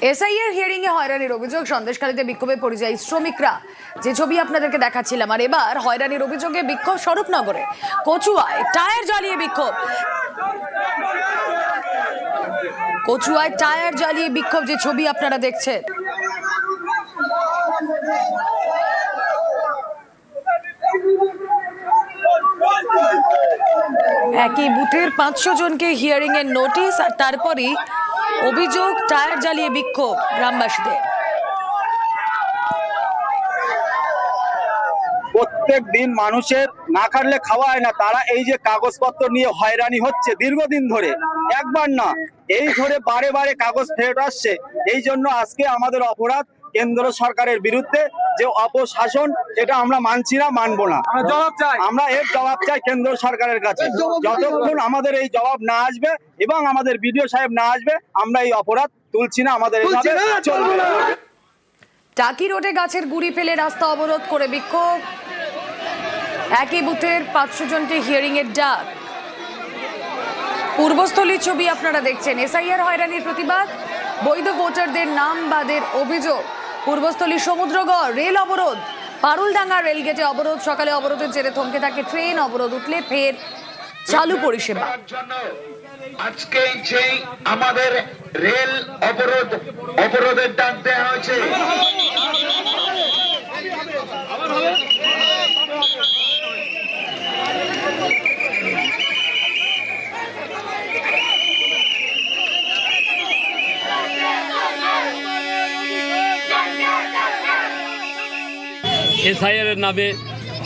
SIR hearing এ হয়রানির অভিযোগ, সন্দেশখালীতে বিক্ষোভে পরিযায়ী শ্রমিকরা, যে ছবি আপনাদেরকে দেখাচ্ছিলাম। আর এবার হয়রানির অভিযোগে বিক্ষোভ স্বরূপনগরে, কচুয়ায় টায়ার জ্বালিয়ে বিক্ষোভ। কচুয়ায় টায়ার জ্বালিয়ে বিক্ষোভ, যে ছবি আপনারা দেখছেন। একই বুথের 500 জনকে হিয়ারিং এর নোটিশ, আর তারপরই অভিযোগ টায়ার জ্বালিয়ে বিক্ষোভ গ্রামবাসীদের। প্রত্যেক দিন মানুষের না খাটলে খাওয়া হয় না, তারা এই যে কাগজপত্র নিয়ে হয়রানি হচ্ছে দীর্ঘদিন ধরে, একবার না এই ধরে বারে বারে কাগজ ফেরত আসছে। এই জন্য আজকে আমাদের অপরাধ কেন্দ্র সরকারের বিরুদ্ধে যে অপশাসন, এটা আমরা মানছি না, মানবো না। আমরা এর জবাব চাই কেন্দ্র সরকারের কাছে। যতক্ষণ আমাদের এই জবাব না আসবে এবং আমাদের বিডিও সাহেব না আসবে, আমরা এই অপরাধ তুলছি না, আমাদের চলবে। টাকি রোডে গাছের গুড়ি ফেলে রাস্তা অবরোধ করে বিক্ষোভ। একই বুথের 500 জনকে হিয়ারিং এর ডাক। পূর্বস্থলীর ছবি আপনারা দেখছেন। এসআইআর হয়রানির প্রতিবাদ, বৈধ ভোটারদের নাম বাদের অভিযোগ। পূর্বস্থলী সমুদ্রগড় রেল অবরোধ, পারুলডাঙ্গা রেলগেটে অবরোধ। সকালে অবরোধের জেরে থমকে থাকে ট্রেন, অবরোধ উঠলে ফের চালু পরিষেবা। আজকে যে আমাদের রেল অবরোধের ডাক দেওয়া হয়েছে, এসআইআর এর নামে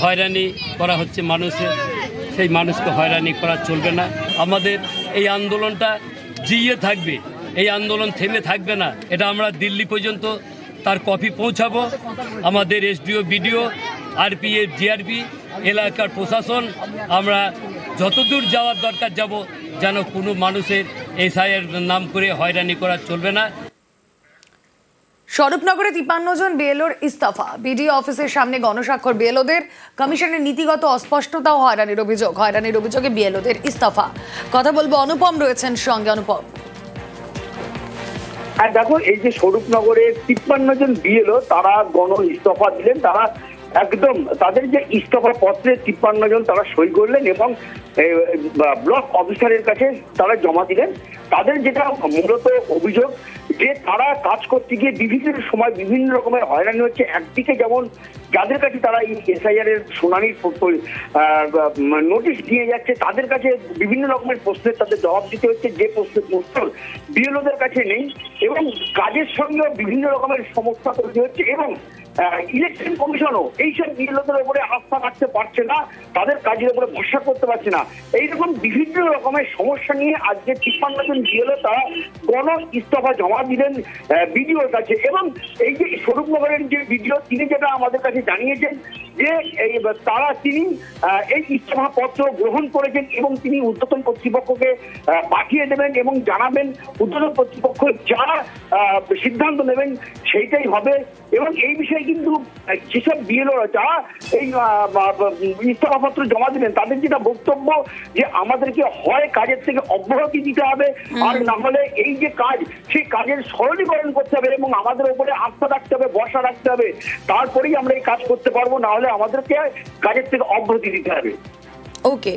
হয়রানি করা হচ্ছে মানুষের, সেই মানুষকে হয়রানি করা চলবে না। আমাদের এই আন্দোলনটা জিয়ে থাকবে, এই আন্দোলন থেমে থাকবে না। এটা আমরা দিল্লি পর্যন্ত তার কপি পৌঁছাবো। আমাদের এসডিও, বিডিও, আরপিএফ, জিআরপি, এলাকার প্রশাসন, আমরা যতদূর যাওয়ার দরকার যাব, যেন কোনো মানুষের এসআইআর নাম করে হয়রানি করা চলবে না। স্বরূপনগরে 53 জন বিএলওর ইস্তফা। বিডিও অফিসের সামনে গণস্বাক্ষর বিএলওদের। কমিশনের নীতিগত অস্পষ্টতা ও হয়রানির অভিযোগ। হয়রানির অভিযোগে বিএলওদের ইস্তফা। কথা বলবো, অনুপম রয়েছেন সঙ্গে। অনুপম, হ্যাঁ দেখো, এই যে স্বরূপনগরের 53 জন বিএলও তারা গণ ইস্তফা দিলেন। তারা একদম তাদের যে ইস্তফা পত্রে 53 জন তারা সই করলেন এবং ব্লক অফিসারের কাছে তারা জমা দিলেন। তাদের যেটা মূলত অভিযোগ, যে তারা কাজ করতে গিয়ে বিভিন্ন সময় বিভিন্ন রকমের হয়রানি হচ্ছে। একদিকে যেমন যাদের কাছে তারা এই এসআইআর এর শুনানির নোটিশ দিয়ে যাচ্ছে, তাদের কাছে বিভিন্ন রকমের প্রশ্নের তাদের জবাব দিতে হচ্ছে, যে প্রশ্নের উত্তর বিএলওদের কাছে নেই। এবং কাজের সঙ্গে বিভিন্ন রকমের সমস্যা তৈরি হচ্ছে এবং ইলেকশন কমিশনও এইসব বিএলওদের উপরে আস্থা রাখতে পারছে না, তাদের কাজের উপরে ভরসা করতে পারছে না। এইরকম বিভিন্ন রকমের সমস্যা নিয়ে আজকে 53 জন বিএলও তারা গণ ইস্তফা জমা দিলেন বিডিওর কাছে। এবং এই যে স্বরূপনগরের যে বিডিও, তিনি যেটা আমাদের কাছে জানিয়েছেন যে তিনি এই ইস্তফা পত্র গ্রহণ করেছেন এবং তিনি ঊর্ধ্বতন কর্তৃপক্ষকে পাঠিয়ে দেবেন এবং জানাবেন ঊর্ধ্বতন কর্তৃপক্ষ যা সিদ্ধান্ত নেবেন সেইটাই হবে। এবং এই বিষয়ে কিন্তু যেসব বিএলওরা যারা এই ইস্তফাপত্র জমা দিলেন, তাদের যেটা বক্তব্য যে আমাদেরকে হয় কাজের থেকে অব্যাহতি দিতে হবে, আর না হলে এই যে কাজ, সেই কাজের সরলীকরণ করতে হবে এবং আমাদের উপরে আস্থা রাখতে হবে, ভরসা রাখতে হবে, তারপরেই আমরা এই কাজ করতে পারবো, না হলে আমাদেরকে কাজের থেকে অব্যাহতি দিতে হবে। ওকে।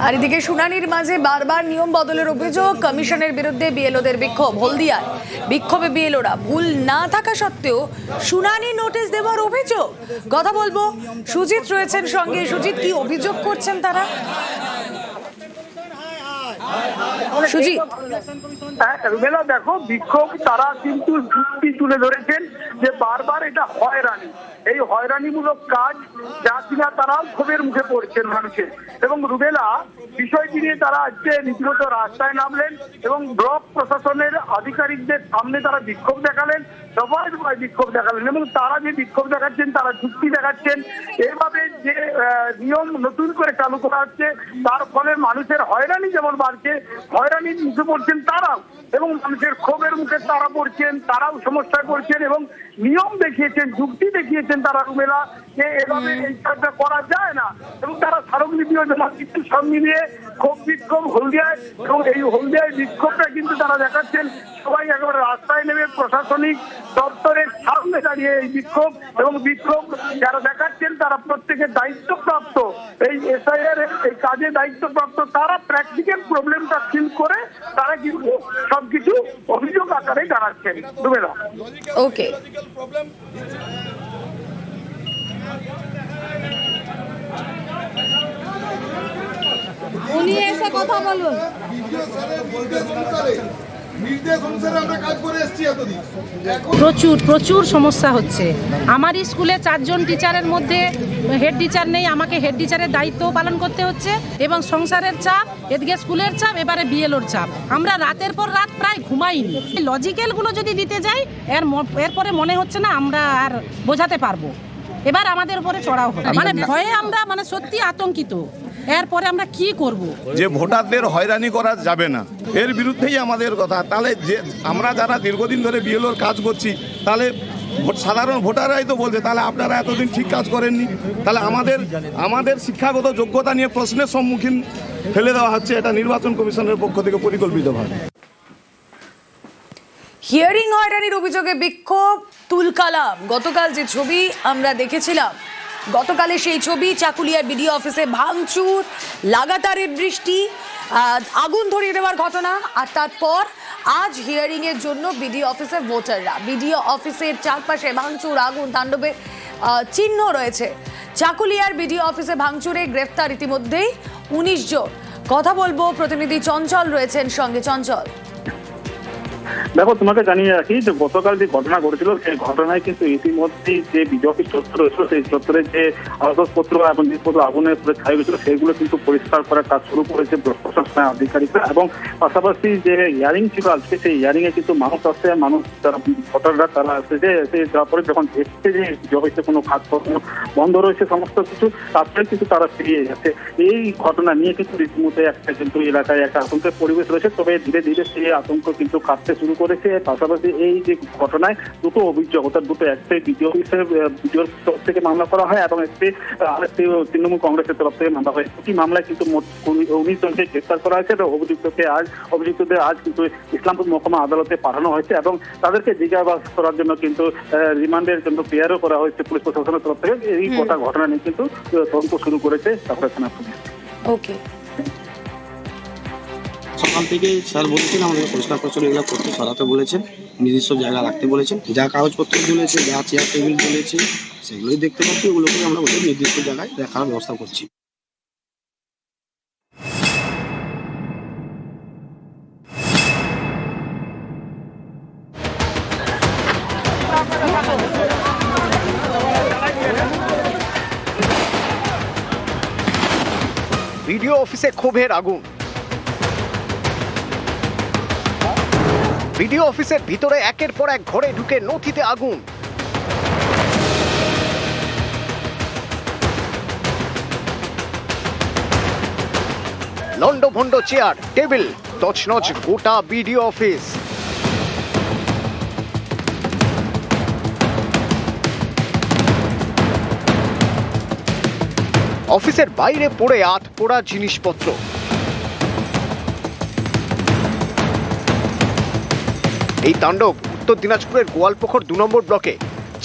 আর এদিকে শুনানির মাঝে বারবার নিয়ম বদলের অভিযোগ। কমিশনের বিরুদ্ধে বিএলওদের বিক্ষোভ। হলদিয়ায় বিক্ষোভে বিএলওরা ভুল না থাকা সত্ত্বেও শুনানি নোটিশ দেওয়ার অভিযোগ। কথা বলবো, সুজিত রয়েছেন সঙ্গে। সুজিত, কি অভিযোগ করছেন তারা? সুজিত, রুবেলা দেখো, বিক্ষোভ তারা কিন্তু যুক্তি তুলে ধরেছেন যে বারবার এটা হয়রানি, এই হয়রানিমূলক কাজ, যা কিনা তারা ক্ষোভের মুখে পড়ছেন মানুষের। এবং রুবেলা, বিষয়টি নিয়ে তারা আজকে রীতিমতো রাস্তায় নামলেন এবং ব্লক প্রশাসনের আধিকারিকদের সামনে তারা বিক্ষোভ দেখালেন, দফায় দফায় বিক্ষোভ দেখালেন। এবং তারা যে বিক্ষোভ দেখাচ্ছেন, তারা যুক্তি দেখাচ্ছেন এভাবে যে নিয়ম নতুন করে চালু করা হচ্ছে, তার ফলে মানুষের হয়রানি যেমন বাড়ছে, হয়রানির মুখে পড়ছেন তারাও। এবং মানুষের ক্ষোভের মুখে তারা পড়ছেন, তারাও সমস্যায় পড়ছেন এবং নিয়ম দেখিয়েছেন, যুক্তি দেখিয়েছেন তারা রুমেলা যে এভাবে এই কাজটা করা যায় না এবং তারা স্মারকলিপিও জমা দিচ্ছে। সব মিলিয়ে ক্ষোভ বিক্ষোভ হলদিয়ায় এবং এই হলদিয়ায় বিক্ষোভটা কিন্তু তারা দেখাচ্ছেন সবাই একেবারে রাস্তায় নেমে প্রশাসনিক দপ্তরের সামনে দাঁড়িয়ে এই বিক্ষোভ এবং বিক্ষোভ যারা দেখাচ্ছেন তারা প্রত্যেকে দায়িত্বপ্রাপ্ত, এই এসআইআর এই কাজে দায়িত্বপ্রাপ্ত, তারা প্র্যাকটিক্যাল প্রবলেমটা ফিল করে তারা কিন্তু সবকিছু অভিযোগ আকারে জানাচ্ছেন। রুমেলা, ওকে, উনি এসে কথা বলুন। প্রচুর সমস্যা হচ্ছে। আমার স্কুলে 4 জন টিচারের মধ্যে হেড টিচার নেই, আমাকে হেড টিচারের দায়িত্ব পালন করতে হচ্ছে এবং সংসারের চাপ, এদিকে স্কুলের চাপ, এবারে বিএলওর চাপ। আমরা রাতের পর রাত প্রায় ঘুমাইনি। লজিক্যালগুলো যদি দিতে যাই এরপরে মনে হচ্ছে না আমরা আর বোঝাতে পারবো। এবার আমাদের উপরে চড়াও হবে, মানে ভয়ে আমরা মানে সত্যি আতঙ্কিত। এরপরে আমরা কি করব? যে ভোটারদের হয়রানি করা যাবে না, এর বিরুদ্ধেই আমাদের কথা। তাহলে যে আমরা যারা দীর্ঘদিন ধরে বিএলওর কাজ করছি, তাহলে সাধারণ ভোটাররাই তো বলছে তাহলে আপনারা এতদিন ঠিক কাজ করেননি, তাহলে আমাদের শিক্ষাগত যোগ্যতা নিয়ে প্রশ্নের সম্মুখীন ফেলে দেওয়া হচ্ছে। এটা নির্বাচন কমিশনের পক্ষ থেকে পরিকল্পিতভাবে। হিয়ারিং হয়রানির অভিযোগে বিক্ষোভ তুলকালাম। গতকাল যে ছবি আমরা দেখেছিলাম, গতকালে সেই ছবি, চাকুলিয়ার বিডিও অফিসে ভাঙচুর, লাগাতারের বৃষ্টি, আগুন ধরিয়ে দেওয়ার ঘটনা, আর তারপর আজ হিয়ারিং এর জন্য বিডিও অফিসে ভোটাররা, বিডিও অফিসের চারপাশে ভাঙচুর, আগুন তাণ্ডবের চিহ্ন রয়েছে। চাকুলিয়ার বিডিও অফিসে ভাঙচুরে গ্রেফতার ইতিমধ্যেই 19 জন। কথা বলবো, প্রতিনিধি চঞ্চল রয়েছেন সঙ্গে। চঞ্চল, দেখো, তোমাকে জানিয়ে রাখি যে গতকাল যে ঘটনা ঘটেছিল সেই ঘটনায় কিন্তু ইতিমধ্যেই যে বিডিও অফিস চত্বর রয়েছিল সেই চত্বরে যে কাগজপত্র এবং জিনিসপত্র আগুনের উপরে ছাই হয়েছিল সেগুলো কিন্তু পরিষ্কার করার কাজ শুরু করেছে প্রশাসনের আধিকারিকরা। এবং পাশাপাশি যে হিয়ারিং ছিল আজকে, সেই হিয়ারিং এ কিন্তু মানুষ আসছে, মানুষ যারা ভোটাররা তারা আসছে, যে যাওয়ার পরে যখন দেখছে যে বিডিও অফিসে কোনো কাজকর্ম বন্ধ রয়েছে সমস্ত কিছু, তারপরে কিন্তু তারা ফিরিয়ে যাচ্ছে। এই ঘটনা নিয়ে কিন্তু রীতিমতো একটা কিন্তু এলাকায় একটা আতঙ্কের পরিবেশ রয়েছে। তবে ধীরে ধীরে সেই আতঙ্ক কিন্তু কাটতে শুরু করেছে। পাশাপাশি এই যে ঘটনায় দুটো অভিযোগ, অর্থাৎ দুটো, একটি বিডিও অফিসের বিডিওর তরফ থেকে মামলা করা হয় এবং আরেকটি তৃণমূল কংগ্রেসের তরফ থেকে মামলা হয়। দুটি মামলায় কিন্তু মোট 19 জনকে গ্রেফতার করা হয়েছে এবং অভিযুক্তদের আজ কিন্তু ইসলামপুর মহকুমা আদালতে পাঠানো হয়েছে এবং তাদেরকে জিজ্ঞাসাবাদ করার জন্য কিন্তু রিমান্ডের জন্য প্রেয়ারও করা হয়েছে পুলিশ প্রশাসনের তরফ থেকে। এই গোটা ঘটনা নিয়ে কিন্তু তদন্ত শুরু করেছে চাকুলিয়া থানা পুলিশ। ওকে, সকাল থেকে স্যার বলেছেন আমাদের পরিষ্কার পরিচ্ছন্ন এগুলো করতে সরাতে বলেছেন, নির্দিষ্ট জায়গা রাখতে বলেছেন। যা কাগজপত্র ঝুলেছে, যা চেয়ার টেবিল ঝুলেছে সেগুলোই দেখতে পাচ্ছি, ওগুলোকে আমরা ওদের নির্দিষ্ট জায়গায় রাখার ব্যবস্থা করছি। বিডিও অফিসে ক্ষোভের আগুন। বিডিও অফিসের ভিতরে একের পর এক ঘরে ঢুকে নথিতে আগুন। লন্ডভন্ড চেয়ার টেবিল, তছনছ গোটা বিডিও অফিস। অফিসের বাইরে পড়ে আধপোড়া জিনিসপত্র। এই তাণ্ডব উত্তর দিনাজপুরের গোয়ালপুকুর 2 নম্বর ব্লকে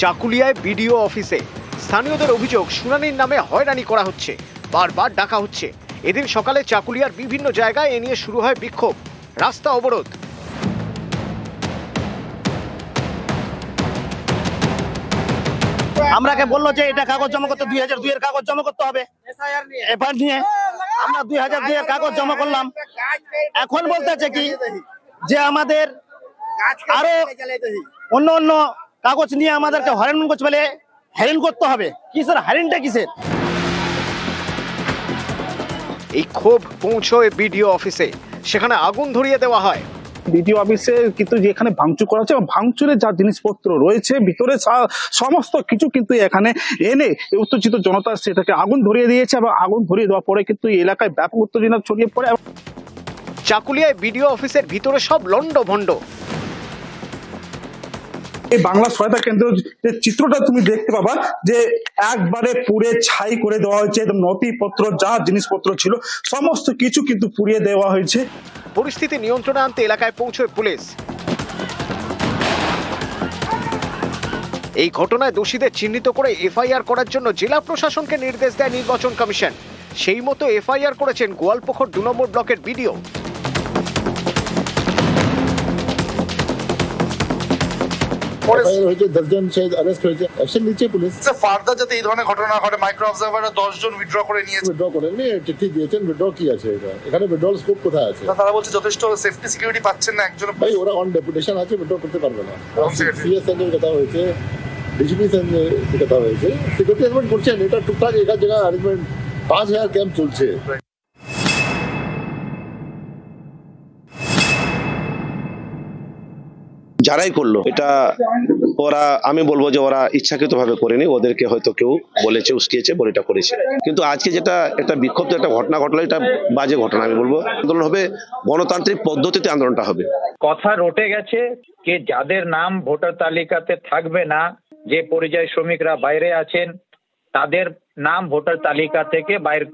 চাকুলিয়ায় বিডিও অফিসে। স্থানীয়দের অভিযোগ শুনানির নামে হয়রানি করা হচ্ছে, বারবার ডাকা হচ্ছে। এদিন সকালে চাকুলিয়ার বিভিন্ন জায়গায় এ নিয়ে শুরু হয় বিক্ষোভ, রাস্তা অবরোধ। আমরাকে বললো যে এটা কাগজ জমা করতে 2002 এর কাগজ জমা করতে হবে, এফআইআর নিয়ে আমরা 2002 এর কাগজ জমা করলাম। এখন বলতেছে কি যে আমাদের আরো অন্য কাগজ নিয়ে আমাদেরকে হয়রান করতে বলে, হ্যারেন করতে হবে। কিসের হ্যারেনটা কিসের? এই ক্ষোভ পৌঁছয় বিডিও অফিসে, সেখানে আগুন ধরিয়ে দেওয়া হয়। বিডিও অফিসে কিন্তু যেখানে ভাঙচুর করা হচ্ছে এবং ভাঙচুরের যা জিনিসপত্র রয়েছে ভিতরে সমস্ত কিছু কিন্তু এখানে এনে উত্তেজিত জনতা সেটাকে আগুন ধরিয়ে দিয়েছে এবং আগুন ধরিয়ে দেওয়ার পরে কিন্তু এই এলাকায় ব্যাপক উত্তেজনা ছড়িয়ে পড়ে। চাকুলিয়ায় বিডিও অফিসের ভিতরে সব লন্ডভন্ড। এই বাংলা সহায়তা কেন্দ্র যে চিত্রটা তুমি দেখতে পাবা যে একবারে পুড়ে ছাই করে দেওয়া হয়েছে, একদম নথিপত্র যা জিনিসপত্র ছিল সমস্ত কিছু কিন্তু পুড়িয়ে দেওয়া হয়েছে। পরিস্থিতি নিয়ন্ত্রণে আনতে এলাকায় পৌঁছয় পুলিশ। এই ঘটনায় দোষীদের চিহ্নিত করে এফআইআর করার জন্য জেলা প্রশাসনকে নির্দেশ দেয় নির্বাচন কমিশন। সেই মতো এফআইআর করেছেন গোয়ালপুকুর 2 নম্বর ব্লকের বিডিও। হয়েছে 10 জন অ্যারেস্ট হয়েছে, অ্যাকশন নিচ্ছে পুলিশ। ফার্দার যাতে এই ধরনের ঘটনা ঘটে, মাইক্রো অবজারভাররা 10 জন উইথড্র করে নিয়েছে। উইথড্র করেননি, চিঠি দিয়েছেন, উইথড্র কি আছে এটা? এখানে উইথড্রল স্কোপ কোথায় আছে? তারা বলছে যথেষ্ট সেফটি সিকিউরিটি পাচ্ছেন না একজন। ভাই ওরা অন ডেপুটেশন আছে, উইথড্র করতে পারবে না। সিএস সঙ্গে কথা হয়েছে, ডিজিপি সঙ্গে কথা হয়েছে, সিকিউরিটি অ্যারেঞ্জমেন্ট করছেন। এটা টুকটাক এক জায়গায় অ্যারেঞ্জমেন্ট, 5000 ক্যাম্প চলছে। যারাই করলো এটা ওরা, আমি বলবো যে ওরা ইচ্ছাকৃত ভাবে করেনি, ওদেরকে হয়তো কেউ বলেছে, উস্কিয়েছে বলে এটা করেছে। কিন্তু আজকে যেটা একটা বিক্ষিপ্ত একটা ঘটনা ঘটলো, এটা বাজে ঘটনা। আমি বলবো আন্দোলন হবে গণতান্ত্রিক পদ্ধতিতে, আন্দোলনটা হবে। কথা রটে গেছে যে যাদের নাম ভোটার তালিকাতে থাকবে না, যে পরিযায়ী শ্রমিকরা বাইরে আছেন তাদের নাম ভোটার তালিকা থেকে বাইরে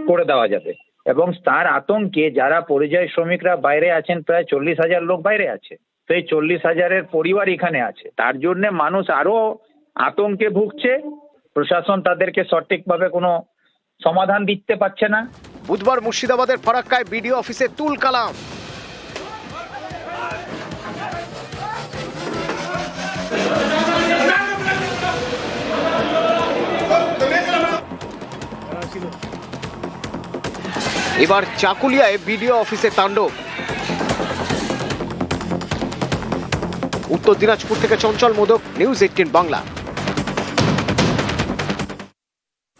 করে দেওয়া যাবে। এবং তার আতঙ্কে যারা পরিযায়ী শ্রমিকরা বাইরে আছেন, প্রায় 40,000 লোক বাইরে আছে, তো এই 40,000-এর পরিবার এখানে আছে। তার জন্য মানুষ আরো আতঙ্কে ভুগছে। প্রশাসন তাদেরকে সঠিকভাবে কোনো সমাধান দিতে পারছে না। বুধবার মুর্শিদাবাদের ফারাক্কায় বিডিও অফিসে তুল কালাম। এবার চাকুলিয়ায় বিডিও অফিসে তাণ্ডব। উত্তর দিনাজপুর থেকে চঞ্চল মোদক, নিউজ 18 বাংলা।